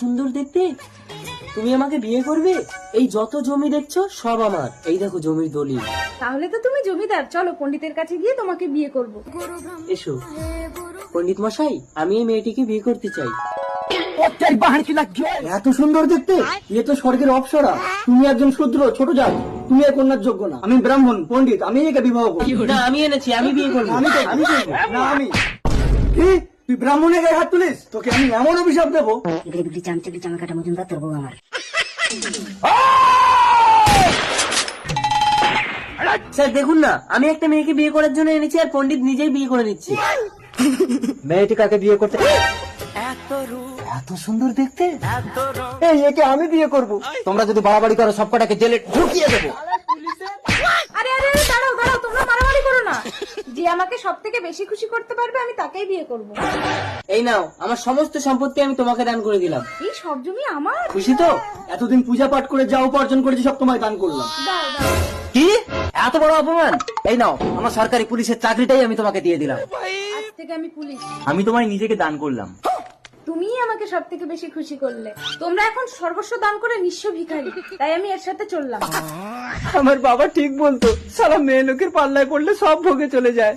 সুন্দর দেখতে, তুমি আমাকে বিয়ে করবে? এই যত জমি দেখছো সব আমার, এই দেখো জমির দলিল। তাহলে তো তুমি জমিদার, চলো পণ্ডিতের কাছে গিয়ে তোমাকে বিয়ে করব। এসো। পণ্ডিত মশাই, আমি এই মেয়েটিকে বিয়ে করতে চাই। এত সুন্দর দেখতে, এ তো স্বর্গের অপ্সরা। তুমি একজন শূদ্র ছোট জাত, তুমি এর কন্যার যোগ্য না। আমি ব্রাহ্মণ পণ্ডিত, আমি একে বিবাহ করব। না, আমি এনেছি, আমি বিয়ে করবো। আমি করবো না। আমি কি? তুই ব্রাহ্মণের গায়ে হাত তুলিস? তোকে আমি এমন অভিশাপ দেবো। এগুলি দুটি চামচে চামা কাটা মজুমদার, তোর বউ আমার। স্যার দেখুন না, আমি একটা মেয়েকে বিয়ে করার জন্য এনেছি আর পণ্ডিত নিজেই বিয়ে করে নিচ্ছে। মেয়েটি কাকে বিয়ে করতে? এত সুন্দর দেখতে, এই একে আমি বিয়ে করব। তোমরা যদি বাড়াবাড়ি করো সব কটাকে জেলে ঢুকিয়ে দেবো। আরে আরে আরে, দাঁড়াও দাঁড়াও, তোমরা মারামারি করো না। যে আমাকে সব থেকে বেশি খুশি করতে পারবে আমি তাকেই বিয়ে করব। এই নাও, আমার সমস্ত সম্পত্তি আমি তোমাকে দান করে দিলাম। এই সব জমি আমার। খুশি তো? এতদিন পূজা পাঠ করে যা উপার্জন করেছি সব তোমায় দান করলাম। দাও দাও। কি এত বড় অপমান? এই নাও, আমার সরকারি পুলিশের চাকরিটাই আমি তোমাকে দিয়ে দিলাম। আজ থেকে আমি পুলিশ। আমি তোমায় নিজেকে দান করলাম। তুমিই আমাকে সব থেকে বেশি খুশি করলে। তোমরা এখন সর্বস্ব দান করে নিঃস্ব ভিখারি, তাই আমি এর সাথে চললাম। আমার বাবা ঠিক বলতো, সারা মেয়ে লোকের পাল্লায় পড়লে সব ভোগে চলে যায়।